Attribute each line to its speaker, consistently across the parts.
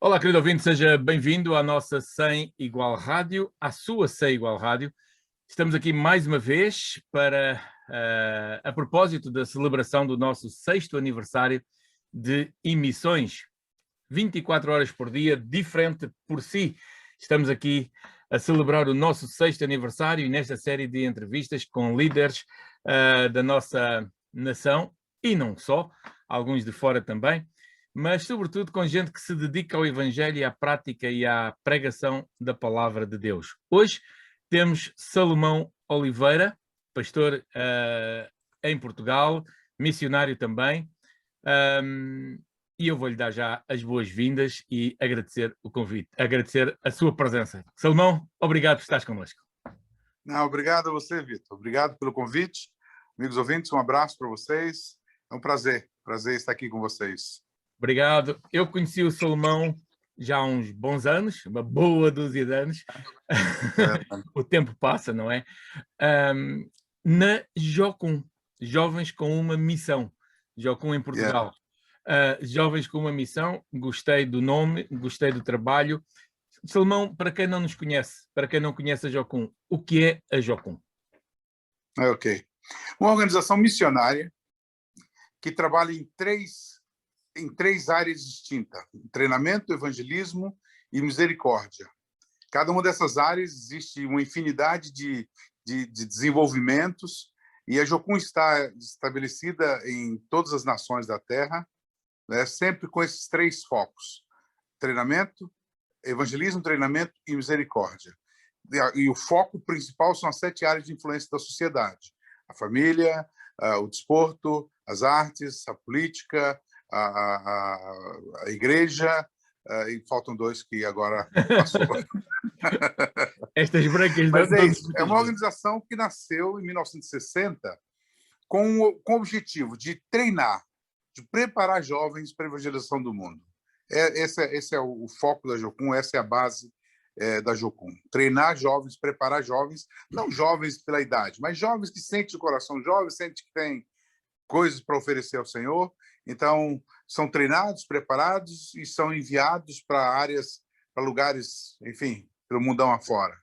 Speaker 1: Olá, querido ouvinte, seja bem-vindo à nossa 100 Igual Rádio, à sua 100 Igual Rádio. Estamos aqui mais uma vez para, a propósito da celebração do nosso 6º aniversário de emissões. 24 horas por dia, diferente por si. Estamos aqui a celebrar o nosso 6º aniversário e nesta série de entrevistas com líderes da nossa nação e não só, alguns de fora também, mas sobretudo com gente que se dedica ao Evangelho e à prática e à pregação da palavra de Deus. Hoje temos Salomão Oliveira, pastor em Portugal, missionário também, e eu vou-lhe dar já as boas-vindas e agradecer o convite, agradecer a sua presença. Salomão, obrigado por estares connosco.
Speaker 2: Não, obrigado a você, Vitor. Obrigado pelo convite. Amigos ouvintes, um abraço para vocês. É um prazer estar aqui com vocês.
Speaker 1: Obrigado. Eu conheci o Salomão já há uns bons anos, uma boa dúzia de anos. O tempo passa, não é? Na Jocum, Jovens com uma Missão. Jocum em Portugal. Jovens com uma Missão, gostei do nome, gostei do trabalho. Salomão, para quem não nos conhece, para quem não conhece a Jocum, o que é a Jocum?
Speaker 2: Ok. Uma organização missionária que trabalha em três áreas distintas: treinamento, evangelismo e misericórdia. Cada uma dessas áreas existe uma infinidade de desenvolvimentos, e a Jocum está estabelecida em todas as nações da Terra, né, sempre com esses três focos: treinamento, evangelismo, treinamento e misericórdia. E o foco principal são as 7 áreas de influência da sociedade: a família, o desporto, as artes, a política, a igreja, e faltam 2 que agora passou.
Speaker 1: Estas brancas...
Speaker 2: Mas é isso, é uma organização que nasceu em 1960 com o objetivo de treinar, de preparar jovens para a evangelização do mundo. Esse é o foco da Jocum, essa é a base da Jocum. Treinar jovens, preparar jovens, não jovens pela idade, mas jovens que sentem de coração jovem, sentem que tem coisas para oferecer ao Senhor. Então, são treinados, preparados e são enviados para áreas, para lugares, enfim, pelo mundão afora,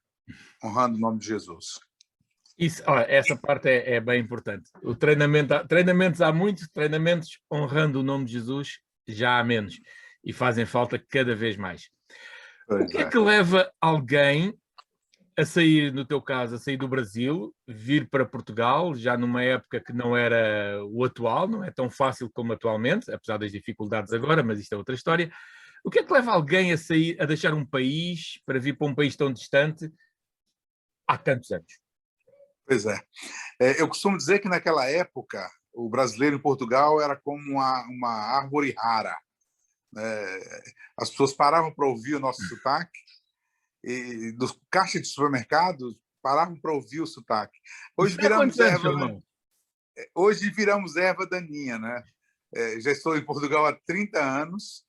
Speaker 2: honrando o nome de Jesus.
Speaker 1: Isso, olha, essa parte é bem importante. O treinamentos há muitos, treinamentos honrando o nome de Jesus já há menos. E fazem falta cada vez mais. O que é que leva alguém a sair, no teu caso, a sair do Brasil, vir para Portugal, já numa época que não era o atual, não é tão fácil como atualmente, apesar das dificuldades agora, mas isto é outra história. O que é que leva alguém a sair, a deixar um país, para vir para um país tão distante, há tantos anos?
Speaker 2: Pois é. Eu costumo dizer que naquela época o brasileiro em Portugal era como uma árvore rara. As pessoas paravam para ouvir o nosso sotaque, e dos caixas de supermercado paravam para ouvir o sotaque. Hoje viramos erva daninha, né? Já estou em Portugal há 30 anos,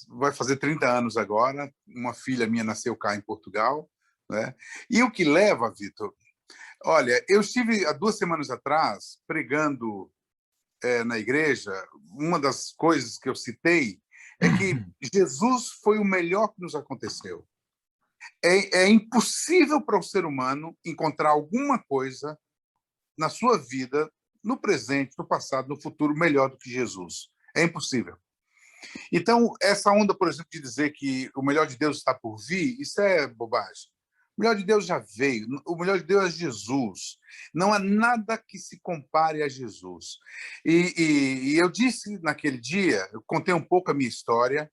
Speaker 2: vai fazer 30 anos agora. Uma filha minha nasceu cá em Portugal, né? E o que leva, Vitor? Olha, eu estive há 2 semanas atrás pregando na igreja. Uma das coisas que eu citei é que Jesus foi o melhor que nos aconteceu. É impossível para o ser humano encontrar alguma coisa na sua vida, no presente, no passado, no futuro, melhor do que Jesus. É impossível. Então, essa onda, por exemplo, de dizer que o melhor de Deus está por vir, isso é bobagem. O melhor de Deus já veio. O melhor de Deus é Jesus. Não há nada que se compare a Jesus. E eu disse naquele dia, eu contei um pouco a minha história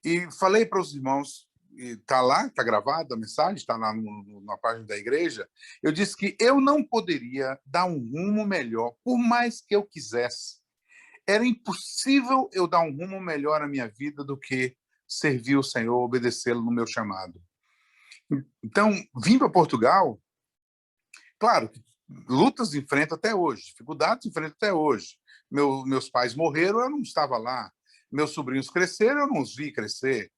Speaker 2: e falei para os irmãos, está lá, está gravada a mensagem, está lá na página da igreja. Eu disse que eu não poderia dar um rumo melhor, por mais que eu quisesse. Era impossível eu dar um rumo melhor na minha vida do que servir o Senhor, obedecê-lo no meu chamado. Então, vim para Portugal, claro, lutas enfrento até hoje, dificuldades enfrento até hoje. Meus pais morreram, eu não estava lá. Meus sobrinhos cresceram, eu não os vi crescer.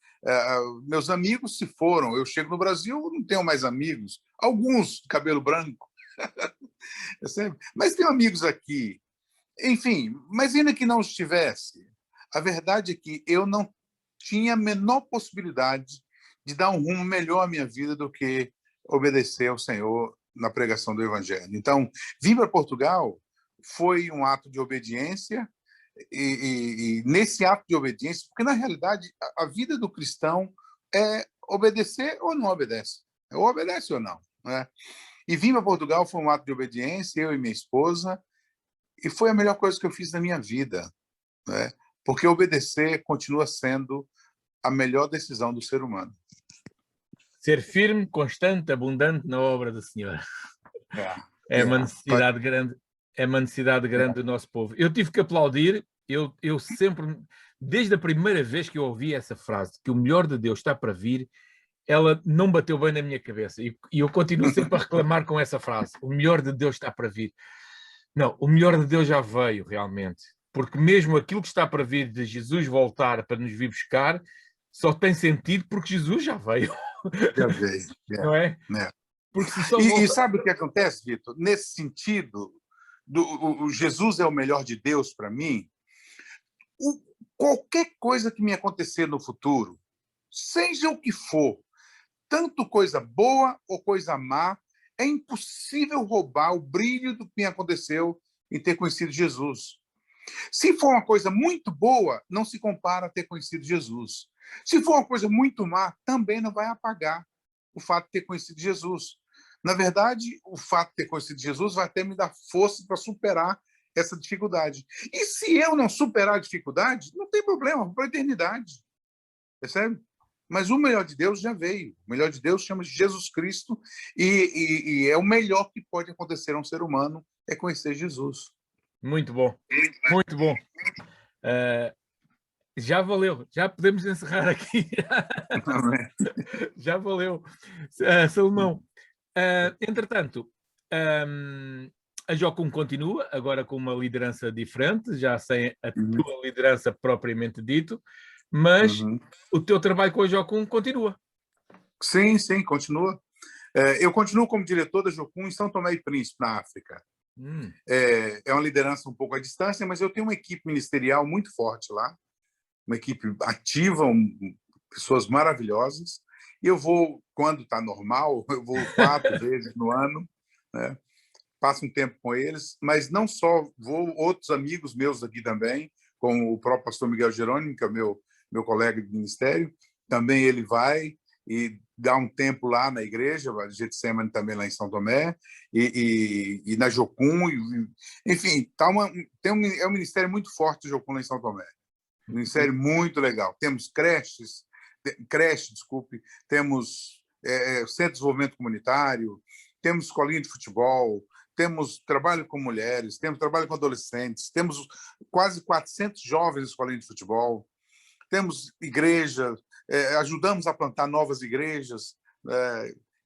Speaker 2: Meus amigos se foram. Eu chego no Brasil, não tenho mais amigos. Alguns de cabelo branco. Mas tenho amigos aqui. Enfim, mas ainda que não estivesse, a verdade é que eu não tinha a menor possibilidade de dar um rumo melhor à minha vida do que obedecer ao Senhor na pregação do Evangelho. Então, vir para Portugal foi um ato de obediência, e nesse ato de obediência, porque na realidade a vida do cristão é obedecer ou não obedece, ou obedece ou não, né? E vir para Portugal foi um ato de obediência, eu e minha esposa, e foi a melhor coisa que eu fiz na minha vida, né? Porque obedecer continua sendo a melhor decisão do ser humano.
Speaker 1: Ser firme, constante, abundante na obra do Senhor. É uma necessidade grande, é uma necessidade grande do nosso povo. Eu tive que aplaudir, eu sempre, desde a primeira vez que eu ouvi essa frase, que o melhor de Deus está para vir, ela não bateu bem na minha cabeça. E eu continuo sempre a reclamar com essa frase. O melhor de Deus está para vir. Não, o melhor de Deus já veio, realmente. Porque mesmo aquilo que está para vir de Jesus voltar para nos vir buscar, só tem sentido porque Jesus já veio.
Speaker 2: Já veio.
Speaker 1: Não é?
Speaker 2: Porque se só e sabe o que acontece, Vitor? Nesse sentido, o Jesus é o melhor de Deus para mim. Qualquer coisa que me acontecer no futuro, seja o que for, tanto coisa boa ou coisa má, é impossível roubar o brilho do que me aconteceu em ter conhecido Jesus. Se for uma coisa muito boa, não se compara a ter conhecido Jesus. Se for uma coisa muito má, também não vai apagar o fato de ter conhecido Jesus. Na verdade, o fato de ter conhecido Jesus vai até me dar força para superar essa dificuldade. E se eu não superar a dificuldade, não tem problema, vou para a eternidade. Percebe? Mas o melhor de Deus já veio. O melhor de Deus chama-se Jesus Cristo, e é o melhor que pode acontecer a um ser humano, é conhecer Jesus.
Speaker 1: Muito bom, muito bom. Já valeu, já podemos encerrar aqui. Já valeu. Salomão, entretanto, a Jocum continua, agora com uma liderança diferente, já sem a tua liderança propriamente dito, mas o teu trabalho com a Jocum continua.
Speaker 2: Sim, sim, continua. Eu continuo como diretor da Jocum em São Tomé e Príncipe, na África. É uma liderança um pouco à distância, mas eu tenho uma equipe ministerial muito forte lá, uma equipe ativa, pessoas maravilhosas. E eu vou, quando está normal, eu vou 4 vezes no ano, né? Passo um tempo com eles, mas não só vou, outros amigos meus aqui também, como o próprio pastor Miguel Jerônimo, que é o meu colega de ministério, também ele vai e dá um tempo lá na igreja, a Getsemane também lá em São Tomé, e na Jocum, enfim, é um ministério muito forte de Jocum lá em São Tomé. Um ministério muito legal. Temos creche, temos centro de desenvolvimento comunitário, temos escolinha de futebol, temos trabalho com mulheres, temos trabalho com adolescentes, temos quase 400 jovens na escolinha de futebol, temos igreja, ajudamos a plantar novas igrejas.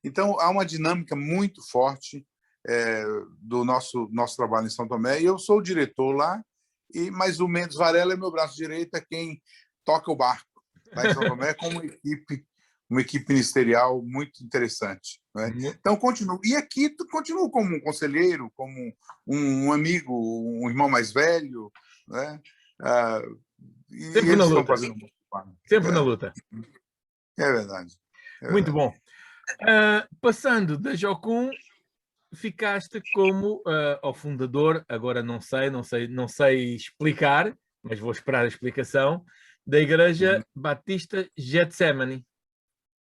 Speaker 2: Então, há uma dinâmica muito forte do nosso trabalho em São Tomé, e eu sou o diretor lá, mas o Mendes Varela é meu braço direito, é quem toca o barco lá em São Tomé, com uma equipe ministerial muito interessante, né? Então, continuo. E aqui continuo como um conselheiro, como um amigo, um irmão mais velho, né?
Speaker 1: Sempre na luta. Sempre na luta.
Speaker 2: É verdade.
Speaker 1: Muito bom. Passando da Jocum, ficaste como o fundador, agora não sei explicar, mas vou esperar a explicação, da Igreja Batista Getsemane,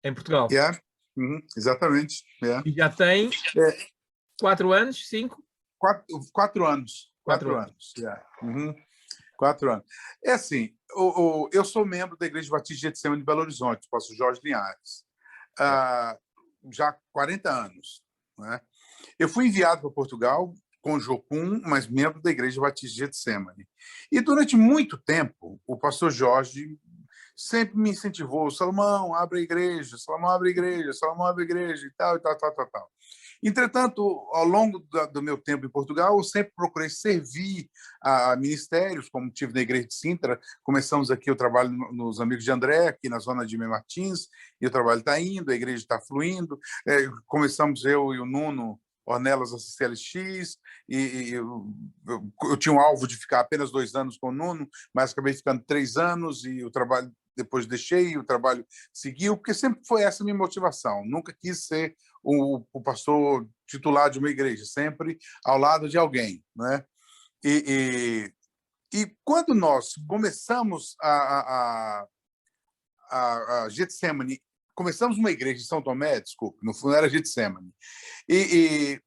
Speaker 1: em Portugal.
Speaker 2: Exatamente.
Speaker 1: E já tem 4 anos, 5?
Speaker 2: 4 anos. 4 anos. 4 anos. É assim, eu sou membro da Igreja Batista Getsemane de Belo Horizonte, pastor Jorge Linhares, já há 40 anos, né? Eu fui enviado para Portugal com Jocum, mas membro da Igreja Batista Getsemane. E durante muito tempo, o pastor Jorge sempre me incentivou: Salomão, abre a igreja, Salomão, abre a igreja, Salomão, abre a igreja, e tal. Entretanto, ao longo do meu tempo em Portugal, eu sempre procurei servir a ministérios, como tive na igreja de Sintra. Começamos aqui o trabalho nos Amigos de André, aqui na zona de Mem Martins, e o trabalho está indo, a igreja está fluindo. Começamos eu e o Nuno Ornelas da CCLX, e eu tinha um alvo de ficar apenas 2 anos com o Nuno, mas acabei ficando 3 anos, e o trabalho depois deixei, o trabalho seguiu, porque sempre foi essa a minha motivação. Nunca quis ser o pastor titular de uma igreja, sempre ao lado de alguém, né? E quando nós começamos a Getsemane, começamos uma igreja em São Tomé, desculpe, no fundo era Getsemane, e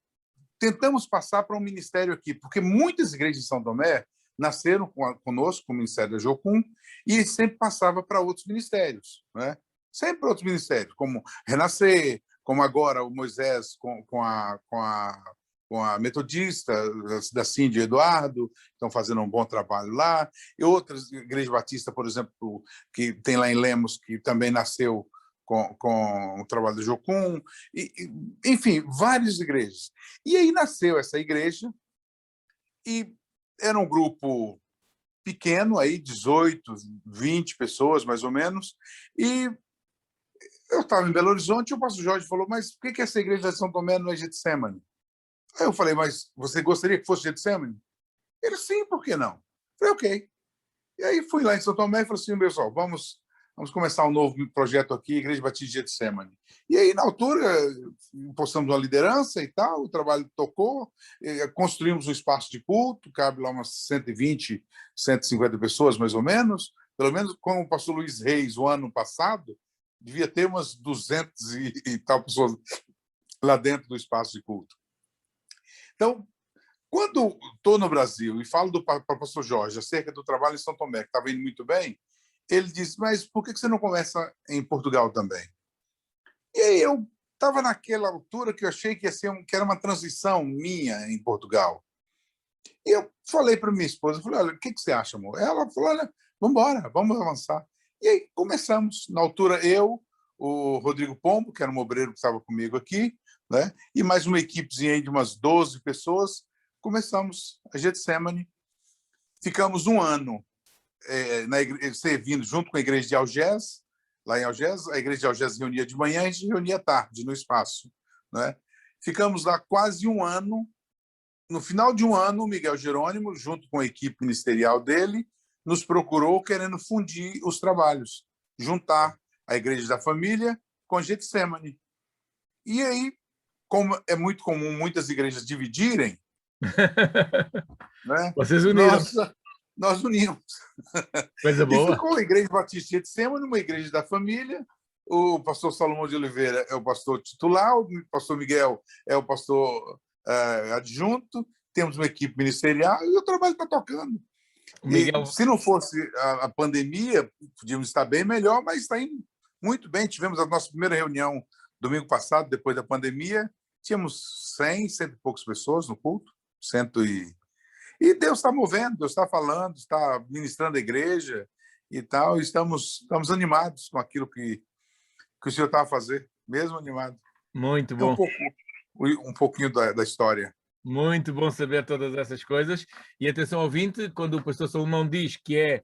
Speaker 2: tentamos passar para um ministério aqui, porque muitas igrejas de São Tomé nasceram conosco, com o Ministério da Jocum, e sempre passava para outros ministérios, né? Sempre outros ministérios, como Renascer, como agora o Moisés com a Metodista, da Cindy e Eduardo, estão fazendo um bom trabalho lá, e outras, Igreja Batista, por exemplo, que tem lá em Lemos, que também nasceu com o trabalho do Jocum, enfim, várias igrejas. E aí nasceu essa igreja, e era um grupo pequeno, aí 18, 20 pessoas, mais ou menos, e eu estava em Belo Horizonte e o pastor Jorge falou, mas por que essa igreja de São Tomé não é Getsemane? Aí eu falei, mas você gostaria que fosse Getsemane? Ele, sim, por que não? Eu falei, ok. E aí fui lá em São Tomé e falei assim, pessoal, vamos começar um novo projeto aqui, Igreja Batista de Getsemane. E aí, na altura, postamos uma liderança e tal, o trabalho tocou, construímos um espaço de culto, cabe lá umas 120, 150 pessoas, mais ou menos. Pelo menos com o pastor Luiz Reis, o ano passado, devia ter umas 200 e tal pessoas lá dentro do espaço de culto. Então, quando estou no Brasil e falo para o pastor Jorge acerca do trabalho em São Tomé, que estava indo muito bem, ele disse, mas por que você não começa em Portugal também? E aí eu estava naquela altura que eu achei que que era uma transição minha em Portugal. E eu falei para minha esposa, falei, olha, o que você acha, amor? Ela falou, olha, vamos embora, vamos avançar. E aí começamos. Na altura, eu, o Rodrigo Pombo, que era um obreiro que estava comigo aqui, né? E mais uma equipezinha de umas 12 pessoas, começamos a Getsemane. Ficamos um ano servindo junto com a igreja de Algés, lá em Algés. A igreja de Algés reunia de manhã e a gente reunia à tarde no espaço, né? Ficamos lá quase um ano. No final de um ano, o Miguel Jerônimo, junto com a equipe ministerial dele, nos procurou querendo fundir os trabalhos, juntar a Igreja da Família com a Getsemane. E aí, como é muito comum muitas igrejas dividirem, né?
Speaker 1: Vocês uniram.
Speaker 2: Nós unimos.
Speaker 1: Coisa
Speaker 2: E
Speaker 1: boa.
Speaker 2: ficou a Igreja Batista de Getsemane, uma igreja da família. O pastor Salomão de Oliveira é o pastor titular, o pastor Miguel é o pastor adjunto, temos uma equipe ministerial e o trabalho está tocando.
Speaker 1: O Miguel...
Speaker 2: E, se não fosse a pandemia, podíamos estar bem melhor, mas está indo muito bem. Tivemos a nossa primeira reunião domingo passado, depois da pandemia, tínhamos 100 e poucas pessoas no culto, e Deus está movendo, Deus está falando, está ministrando a igreja e tal, e estamos animados com aquilo que o Senhor está a fazer, mesmo animado.
Speaker 1: Muito bom.
Speaker 2: Um pouquinho da história.
Speaker 1: Muito bom saber todas essas coisas. E atenção, ouvinte, quando o pastor Salomão diz que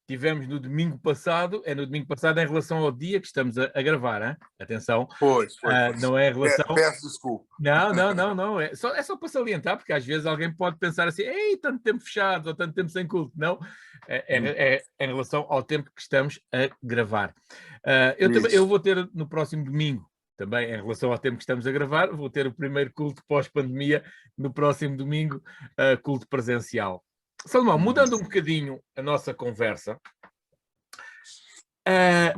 Speaker 1: tivemos no domingo passado, é no domingo passado em relação ao dia que estamos a gravar, hein? Atenção.
Speaker 2: Pois.
Speaker 1: Não é em relação...
Speaker 2: Peço desculpa.
Speaker 1: Não. É só para salientar, porque às vezes alguém pode pensar assim, ei, tanto tempo fechado, ou tanto tempo sem culto. Não, é em relação ao tempo que estamos a gravar. Eu vou ter no próximo domingo, também em relação ao tempo que estamos a gravar, vou ter o primeiro culto pós-pandemia no próximo domingo, culto presencial. Salomão, mudando um bocadinho a nossa conversa,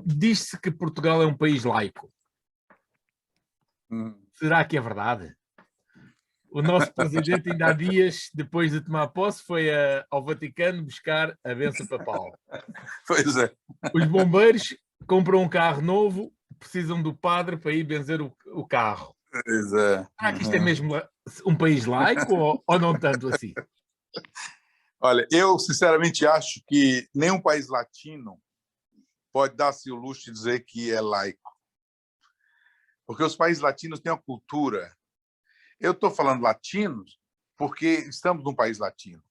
Speaker 1: diz-se que Portugal é um país laico. Será que é verdade? O nosso presidente ainda há dias, depois de tomar posse, foi ao Vaticano buscar a bênção papal.
Speaker 2: Pois é.
Speaker 1: Os bombeiros compram um carro novo, precisam do padre para ir benzer o carro.
Speaker 2: Pois é.
Speaker 1: Será que isto é mesmo um país laico ou não tanto assim?
Speaker 2: Olha, eu sinceramente acho que nenhum país latino pode dar-se o luxo de dizer que é laico. Porque os países latinos têm uma cultura. Eu estou falando latinos porque estamos num país latino.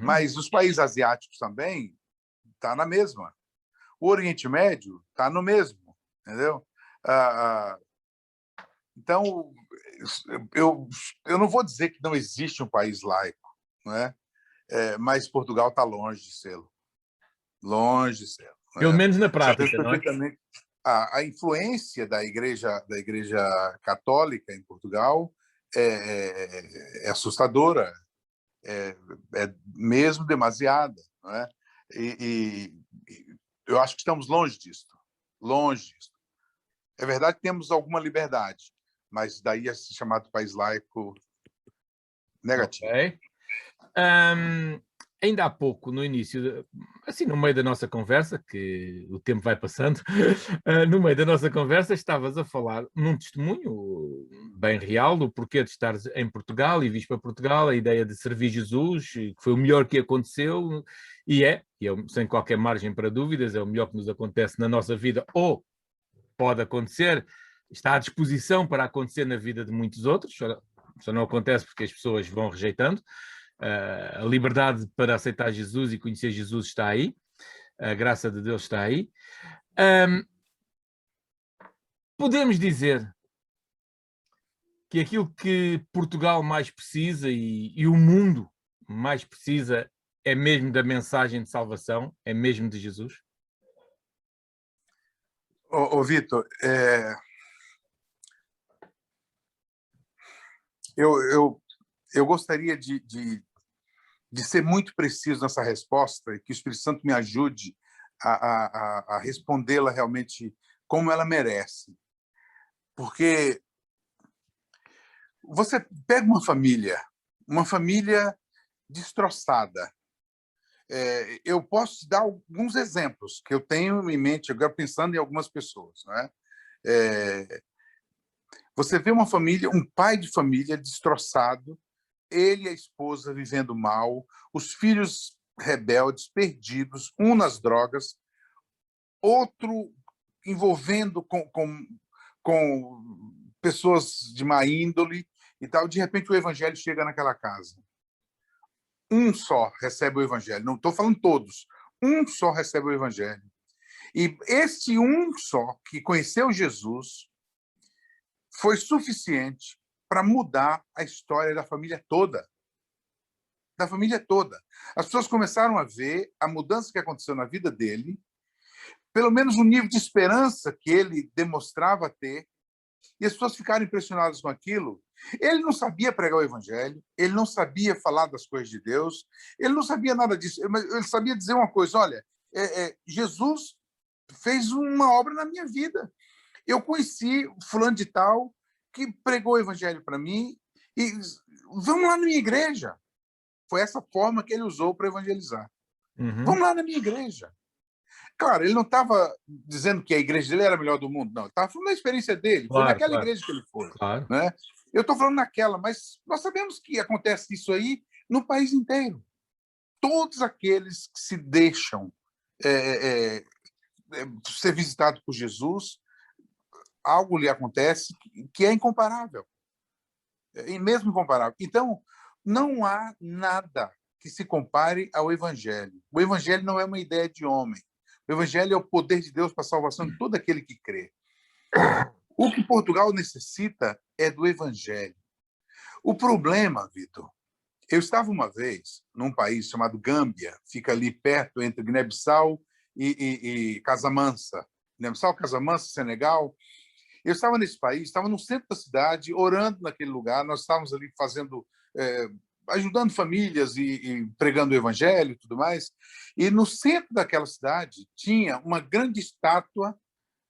Speaker 2: Mas os países asiáticos também estão na mesma. O Oriente Médio está no mesmo, entendeu? Então, eu não vou dizer que não existe um país laico, não é? Mas Portugal está longe de ser. Longe de ser.
Speaker 1: Pelo menos na
Speaker 2: Sabemos
Speaker 1: prática, não é?
Speaker 2: perfeitamente a influência da igreja católica em Portugal é assustadora, é mesmo demasiada, não é? E eu acho que estamos longe disso, longe disso. É verdade que temos alguma liberdade, mas daí é chamado país laico negativo.
Speaker 1: Ok. Ainda há pouco, no início, assim no meio da nossa conversa, que o tempo vai passando, no meio da nossa conversa estavas a falar num testemunho bem real do porquê de estares em Portugal e viste para Portugal, a ideia de servir Jesus, que foi o melhor que aconteceu, sem qualquer margem para dúvidas, é o melhor que nos acontece na nossa vida, ou pode acontecer, está à disposição para acontecer na vida de muitos outros, só não acontece porque as pessoas vão rejeitando. A liberdade para aceitar Jesus e conhecer Jesus está aí, a graça de Deus está aí. Podemos dizer que aquilo que Portugal mais precisa e o mundo mais precisa é mesmo da mensagem de salvação, é mesmo de Jesus?
Speaker 2: Vitor, eu gostaria de ser muito preciso nessa resposta e que o Espírito Santo me ajude a respondê-la realmente como ela merece. Porque você pega uma família destroçada. Eu posso te dar alguns exemplos que eu tenho em mente, agora pensando em algumas pessoas. Não é? Você vê uma família, um pai de família destroçado, ele e a esposa vivendo mal, os filhos rebeldes, perdidos, um nas drogas, outro envolvendo com pessoas de má índole e tal. De repente, o evangelho chega naquela casa. Um só recebe o evangelho. Não estou falando todos. Um só recebe o evangelho. E esse um só que conheceu Jesus foi suficiente para mudar a história da família toda. Da família toda. As pessoas começaram a ver a mudança que aconteceu na vida dele, pelo menos o nível de esperança que ele demonstrava ter, e as pessoas ficaram impressionadas com aquilo. Ele não sabia pregar o evangelho, ele não sabia falar das coisas de Deus, ele não sabia nada disso, mas ele sabia dizer uma coisa: olha, Jesus fez uma obra na minha vida. Eu conheci fulano de tal que pregou o evangelho para mim e vamos lá na minha igreja. Foi essa forma que ele usou para evangelizar.
Speaker 1: Uhum.
Speaker 2: Vamos lá na minha igreja. Claro, ele não estava dizendo que a igreja dele era a melhor do mundo, não. Ele estava falando da experiência dele.
Speaker 1: Claro,
Speaker 2: foi naquela
Speaker 1: claro.
Speaker 2: igreja que ele foi.
Speaker 1: Claro.
Speaker 2: Né? Eu estou falando naquela, mas nós sabemos que acontece isso aí no país inteiro. Todos aqueles que se deixam ser visitados por Jesus, algo lhe acontece que é incomparável. É mesmo incomparável. Então, não há nada que se compare ao Evangelho. O Evangelho não é uma ideia de homem. O Evangelho é o poder de Deus para a salvação de todo aquele que crê. O que Portugal necessita é do Evangelho. O problema, Vitor, eu estava uma vez num país chamado Gâmbia, fica ali perto entre Guiné-Bissau e Casamansa. Guiné-Bissau, Casamansa, Senegal. Eu estava nesse país, estava no centro da cidade, orando naquele lugar. Nós estávamos ali fazendo, ajudando famílias e pregando o evangelho e tudo mais. E no centro daquela cidade tinha uma grande estátua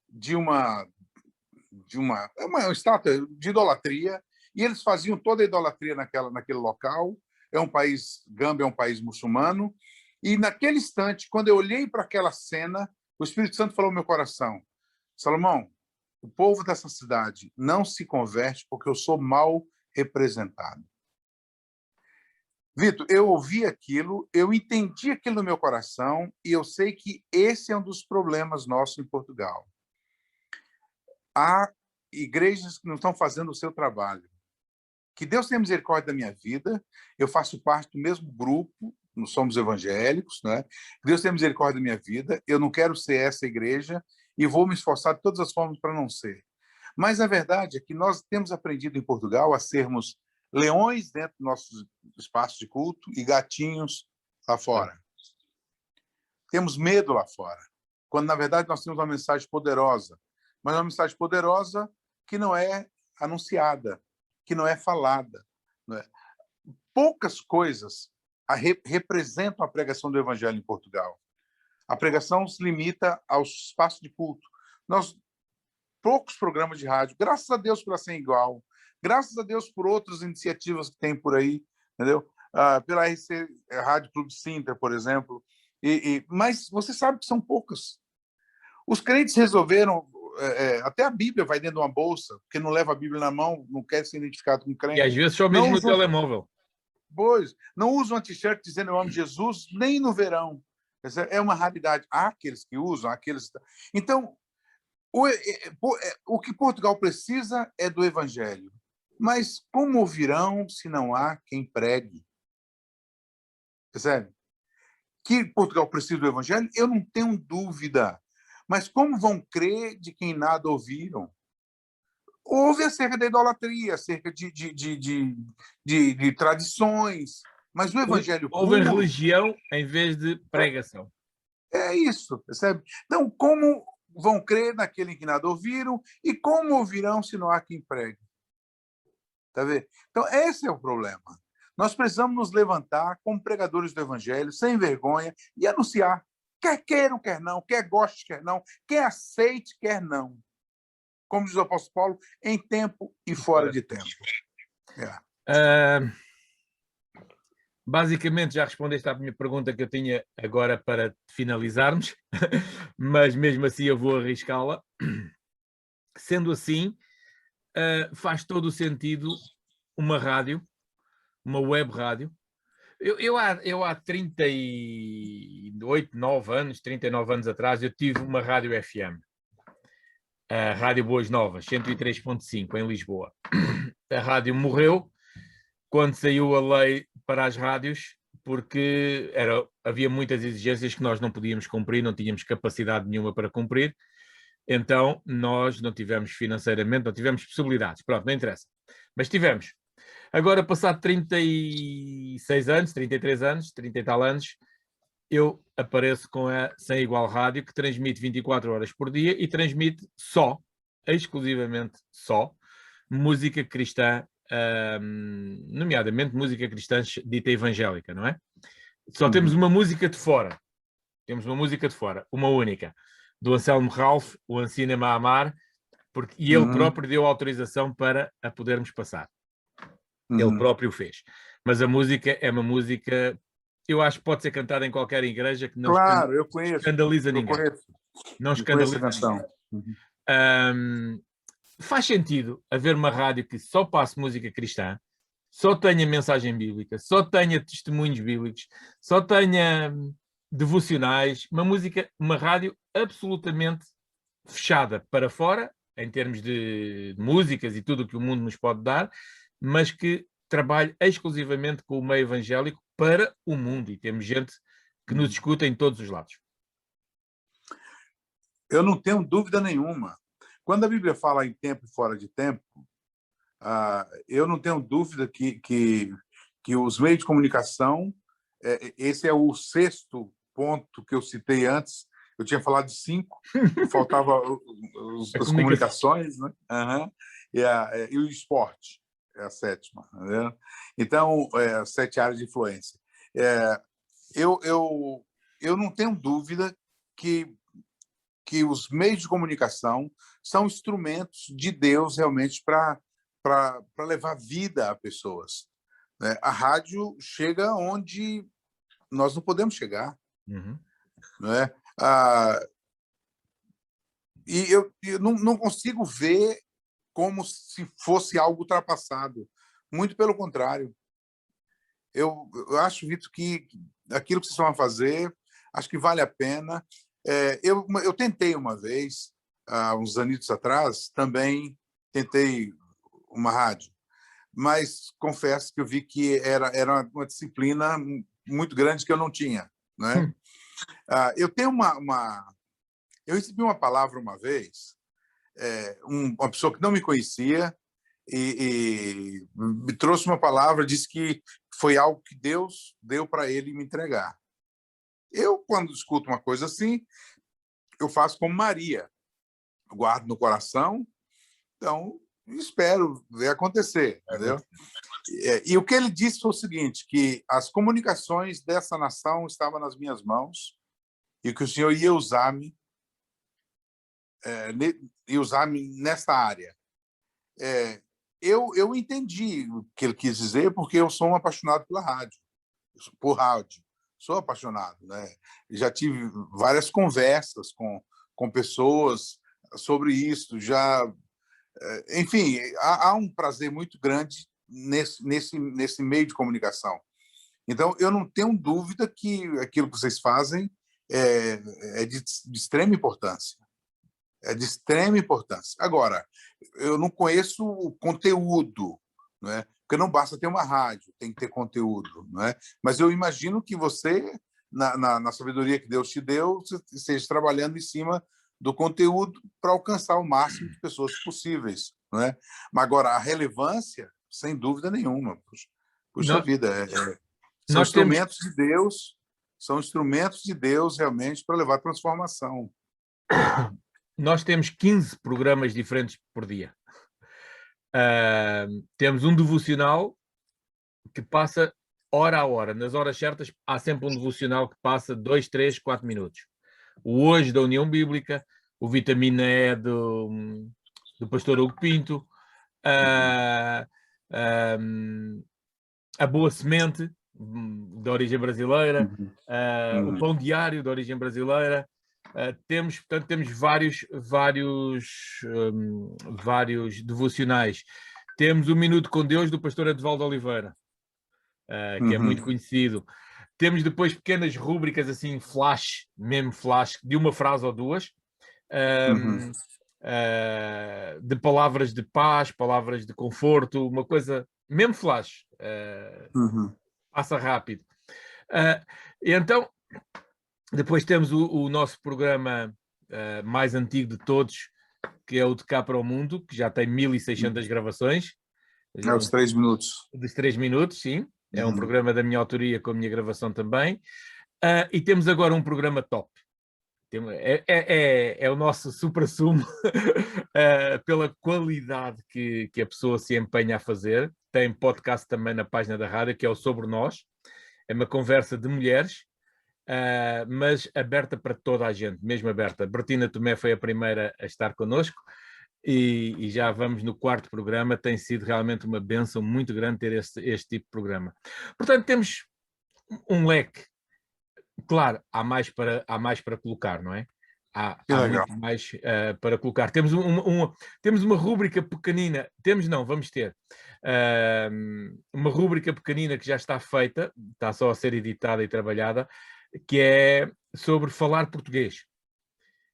Speaker 2: de uma estátua de idolatria, e eles faziam toda a idolatria naquele local. Gâmbia é um país muçulmano, e naquele instante, quando eu olhei para aquela cena, o Espírito Santo falou no meu coração: Salomão, o povo dessa cidade não se converte porque eu sou mal representado. Vitor, eu ouvi aquilo, eu entendi aquilo no meu coração, e eu sei que esse é um dos problemas nossos em Portugal. Há igrejas que não estão fazendo o seu trabalho. Que Deus tenha misericórdia da minha vida, eu faço parte do mesmo grupo, nós somos evangélicos, né? Deus tenha misericórdia da minha vida, eu não quero ser essa igreja e vou me esforçar de todas as formas para não ser. Mas a verdade é que nós temos aprendido em Portugal a sermos leões dentro do nosso espaço de culto e gatinhos lá fora. Temos medo lá fora. quando, na verdade, nós temos uma mensagem poderosa, mas uma mensagem poderosa que não é anunciada, que não é falada. Não é? Poucas coisas representam a pregação do evangelho em Portugal. A pregação se limita aos espaços de culto. Poucos programas de rádio, graças a Deus pela Sem Igual, graças a Deus por outras iniciativas que tem por aí, entendeu? Pela RC Rádio Clube Sintra, por exemplo. Mas você sabe que são poucas. Os crentes resolveram, até a Bíblia vai dentro de uma bolsa, porque não leva a Bíblia na mão, não quer ser identificado como crente.
Speaker 1: E às vezes só mesmo no telemóvel.
Speaker 2: Pois, não usam uma t-shirt dizendo o nome de Jesus, nem no verão. É uma raridade. Há aqueles que usam, aqueles... Então, o que Portugal precisa é do evangelho. Mas como ouvirão se não há quem pregue? Percebe? Que Portugal precisa do evangelho, eu não tenho dúvida. Mas como vão crer de quem nada ouviram? Houve acerca da idolatria, acerca de tradições, mas o evangelho
Speaker 1: houve
Speaker 2: puro...
Speaker 1: religião em vez de pregação.
Speaker 2: É isso, percebe? Então, como vão crer naquele que nada ouviram e como ouvirão se não há quem pregue? Tá vendo? Então, esse é o problema. Nós precisamos nos levantar como pregadores do evangelho, sem vergonha, e anunciar. Quer queiram, quer não, quer goste, quer não, quer aceite, quer não. Como diz o apóstolo Paulo, em tempo e fora de tempo.
Speaker 1: Basicamente, já respondeste à minha pergunta que eu tinha agora para finalizarmos, mas mesmo assim eu vou arriscá-la. Sendo assim, faz todo o sentido uma rádio, uma web rádio. Eu há 39 anos atrás, eu tive uma rádio FM, a Rádio Boas Novas, 103.5, em Lisboa. A rádio morreu quando saiu a lei para as rádios, porque havia muitas exigências que nós não podíamos cumprir, não tínhamos capacidade nenhuma para cumprir, então nós não tivemos financeiramente, não tivemos possibilidades, pronto, não interessa. Mas tivemos. Agora, passado 36 anos, 33 anos, 30 e tal anos, eu apareço com a Sem Igual Rádio, que transmite 24 horas por dia e transmite exclusivamente música cristã, nomeadamente música cristã dita evangélica, não é? Só temos uma música de fora. Temos uma música de fora, uma única, do Anselmo Ralph, o Ensina-me a Amar, e ele próprio deu autorização para a podermos passar. Ele próprio fez. Mas a música é uma música, eu acho que pode ser cantada em qualquer igreja, que não escandaliza ninguém. Não escandaliza ninguém. Faz sentido haver uma rádio que só passe música cristã, só tenha mensagem bíblica, só tenha testemunhos bíblicos, só tenha devocionais, uma rádio absolutamente fechada para fora, em termos de músicas e tudo o que o mundo nos pode dar, mas que trabalhe exclusivamente com o meio evangélico para o mundo. E temos gente que nos escuta em todos os lados.
Speaker 2: Eu não tenho dúvida nenhuma. Quando a Bíblia fala em tempo e fora de tempo, eu não tenho dúvida que os meios de comunicação, esse é o sexto ponto que eu citei antes. Eu tinha falado de 5, faltava as comunicações, né? E o esporte é a 7ª. Né? Então, 7 áreas de influência. Eu não tenho dúvida que os meios de comunicação são instrumentos de Deus realmente para levar vida a pessoas. Né? A rádio chega onde nós não podemos chegar. Né? E eu não consigo ver como se fosse algo ultrapassado. Muito pelo contrário. Eu acho, Vitor, que aquilo que vocês vão fazer, acho que vale a pena. Eu tentei uma vez, há uns anos atrás, também tentei uma rádio, mas confesso que eu vi que era uma disciplina muito grande que eu não tinha. Né? Eu recebi uma palavra uma vez, uma pessoa que não me conhecia e me trouxe uma palavra, disse que foi algo que Deus deu para ele me entregar. Eu, quando escuto uma coisa assim, eu faço como Maria, guardo no coração, então espero ver acontecer, entendeu? E o que ele disse foi o seguinte, que as comunicações dessa nação estavam nas minhas mãos e que o Senhor ia usar-me nessa área. Eu entendi o que ele quis dizer, porque eu sou um apaixonado pela rádio, por rádio. Sou apaixonado, né? Já tive várias conversas com pessoas sobre isso, enfim, há um prazer muito grande nesse meio de comunicação. Então, eu não tenho dúvida que aquilo que vocês fazem é de extrema importância. É de extrema importância. Agora, eu não conheço o conteúdo, não é? Porque não basta ter uma rádio, tem que ter conteúdo, não é? Mas eu imagino que você, na sabedoria que Deus te deu, você esteja trabalhando em cima do conteúdo para alcançar o máximo de pessoas possíveis, não é? Mas agora, a relevância, sem dúvida nenhuma. Puxa vida, são instrumentos de Deus, realmente para levar transformação.
Speaker 1: Nós temos 15 programas diferentes por dia. Temos um devocional que passa hora a hora. Nas horas certas há sempre um devocional que passa 2, 3, 4 minutos. O Hoje da União Bíblica, o Vitamina E do pastor Hugo Pinto, a Boa Semente, de origem brasileira, o Pão Diário, de origem brasileira. Portanto, temos vários devocionais. Temos o Minuto com Deus, do pastor Edvaldo Oliveira, que é muito conhecido. Temos depois pequenas rúbricas assim, mesmo flash, de uma frase ou duas, de palavras de paz, palavras de conforto, uma coisa, mesmo flash, passa rápido. E então, depois temos o nosso programa mais antigo de todos, que é o De Cá para o Mundo, que já tem 1600 gravações.
Speaker 2: É os 3 minutos.
Speaker 1: Dos 3 minutos, sim. É um programa da minha autoria, com a minha gravação também. E temos agora um programa top. É o nosso supra-sumo pela qualidade que a pessoa se empenha a fazer. Tem podcast também na página da rádio, que é o Sobre Nós. É uma conversa de mulheres, mas aberta para toda a gente, mesmo aberta. Bertina Tomé foi a primeira a estar connosco e já vamos no 4º programa. Tem sido realmente uma bênção muito grande ter este tipo de programa. Portanto, temos um leque. Claro, há mais para colocar, não é? Há muito mais para colocar. Temos uma rúbrica pequenina. Vamos ter uma rúbrica pequenina que já está feita, está só a ser editada e trabalhada, que é sobre falar português.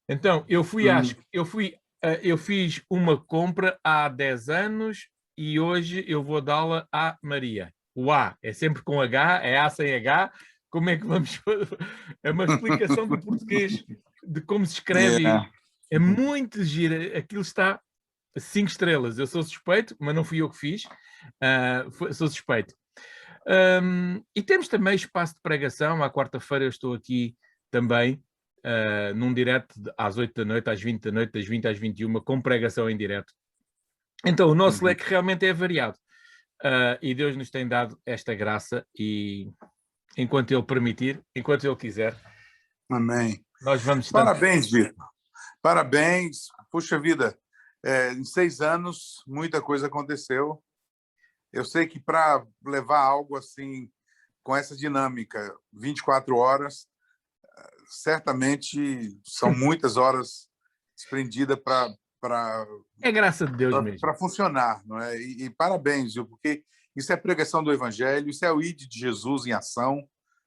Speaker 1: Então, eu fiz uma compra há 10 anos e hoje eu vou dá-la à Maria. O A é sempre com H, é A sem H. Como é que vamos... É uma explicação do português, de como se escreve. É muito gira. Aquilo está 5 estrelas. Eu sou suspeito, mas não fui eu que fiz. Sou suspeito. E temos também espaço de pregação. À quarta-feira eu estou aqui também, num direto às 8 da noite, às 20 da noite, das 20 às 21, com pregação em direto. Então, o nosso leque realmente é variado. E Deus nos tem dado esta graça e... enquanto ele permitir, enquanto ele quiser.
Speaker 2: Amém.
Speaker 1: Nós vamos...
Speaker 2: Parabéns, Vitor. Parabéns. Puxa vida, em 6 anos, muita coisa aconteceu. Eu sei que para levar algo assim, com essa dinâmica, 24 horas, certamente são muitas horas desprendidas para...
Speaker 1: É graça de Deus mesmo.
Speaker 2: Para funcionar, não é? E parabéns, viu? Porque isso é pregação do Evangelho, isso é o ID de Jesus em ação,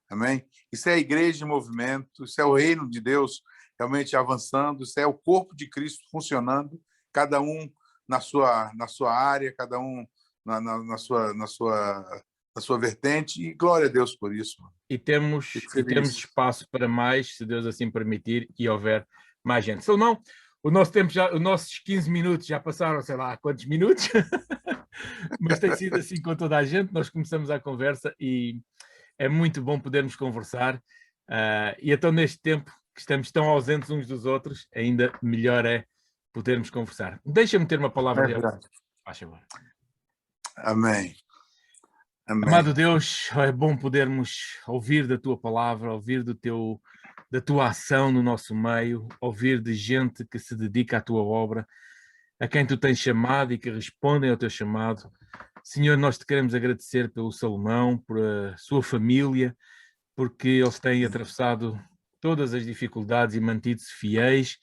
Speaker 2: amém? Isso é a igreja em movimento, isso é o reino de Deus realmente avançando, isso é o corpo de Cristo funcionando, cada um na sua área, cada um na sua vertente, e glória a Deus por isso.
Speaker 1: E temos espaço para mais, se Deus assim permitir, e houver mais gente. Se não, os nossos 15 minutos já passaram, sei lá, quantos minutos, mas tem sido assim com toda a gente. Nós começamos a conversa e é muito bom podermos conversar. E então, neste tempo, que estamos tão ausentes uns dos outros, ainda melhor é podermos conversar. Deixa-me ter uma palavra de amor. Faz favor.
Speaker 2: Amém. Amém.
Speaker 1: Amado Deus, é bom podermos ouvir da tua palavra, ouvir da tua ação no nosso meio, ouvir de gente que se dedica à tua obra, a quem tu tens chamado e que respondem ao teu chamado. Senhor, nós te queremos agradecer pelo Salomão, por a sua família, porque eles têm atravessado todas as dificuldades e mantido-se fiéis.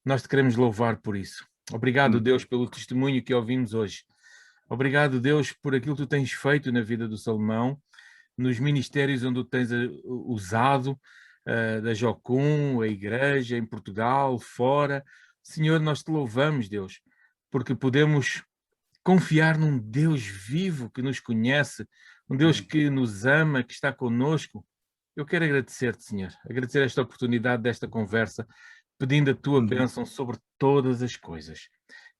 Speaker 1: Nós te queremos louvar por isso. Obrigado, Deus, pelo testemunho que ouvimos hoje. Obrigado, Deus, por aquilo que tu tens feito na vida do Salomão, nos ministérios onde o tens usado, da Jocum, a igreja, em Portugal, fora. Senhor, nós te louvamos, Deus, porque podemos confiar num Deus vivo que nos conhece, um Deus que nos ama, que está conosco. Eu quero agradecer-te, Senhor, agradecer esta oportunidade desta conversa, pedindo a tua bênção sobre todas as coisas.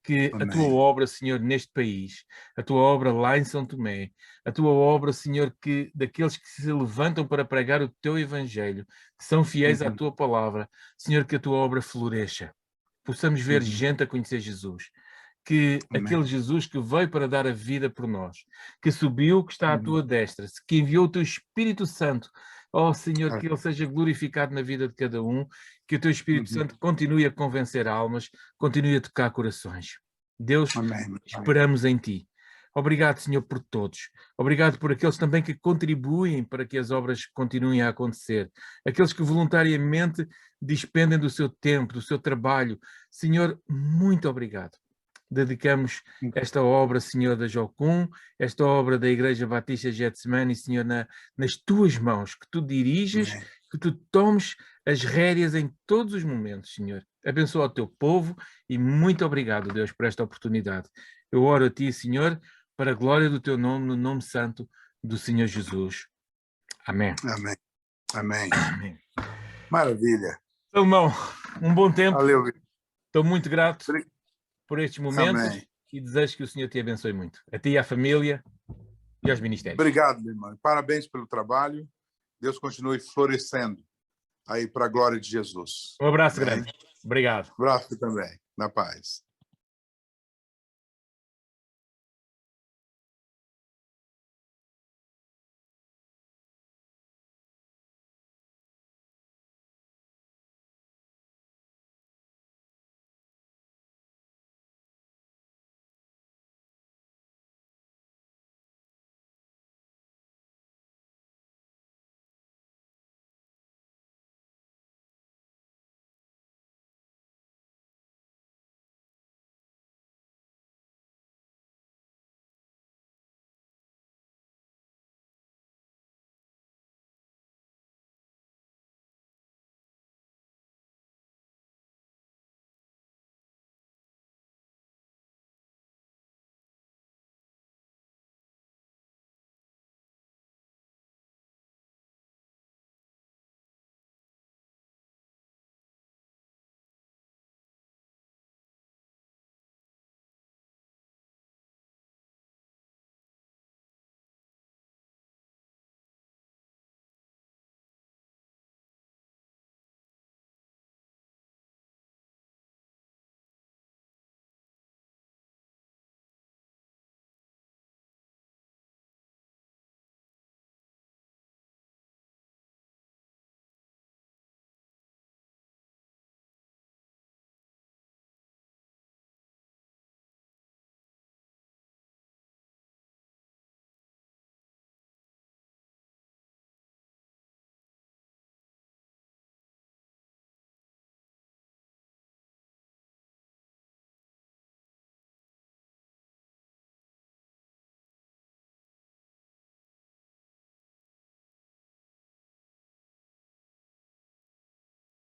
Speaker 1: Que a tua obra, Senhor, neste país, a tua obra lá em São Tomé, a tua obra, Senhor, que daqueles que se levantam para pregar o teu evangelho, que são fiéis à tua palavra, Senhor, que a tua obra floresça. Possamos ver gente a conhecer Jesus. Que aquele Jesus que veio para dar a vida por nós, que subiu, que está à tua destra, que enviou o teu Espírito Santo, ó Senhor, que ele seja glorificado na vida de cada um, que o teu Espírito Santo continue a convencer almas, continue a tocar corações. Deus, esperamos em ti. Obrigado, Senhor, por todos. Obrigado por aqueles também que contribuem para que as obras continuem a acontecer. Aqueles que voluntariamente despendem do seu tempo, do seu trabalho. Senhor, muito obrigado. Dedicamos esta obra, Senhor, da Jocum, esta obra da Igreja Batista Getsemane, Senhor, nas tuas mãos, que tu diriges, que tu tomes as rédeas em todos os momentos, Senhor. Abençoa o teu povo e muito obrigado, Deus, por esta oportunidade. Eu oro a ti, Senhor, para a glória do teu nome, no nome santo do Senhor Jesus. Amém.
Speaker 2: Amém. Amém.
Speaker 1: Amém.
Speaker 2: Maravilha.
Speaker 1: Salomão, um bom tempo.
Speaker 2: Valeu.
Speaker 1: Estou muito grato por estes momentos.
Speaker 2: Amém.
Speaker 1: E desejo que o Senhor te abençoe muito. A ti, à família e aos ministérios.
Speaker 2: Obrigado, meu irmão. Parabéns pelo trabalho. Deus continue florescendo aí para a glória de Jesus.
Speaker 1: Um abraço grande. Obrigado.
Speaker 2: Um abraço também. Na paz.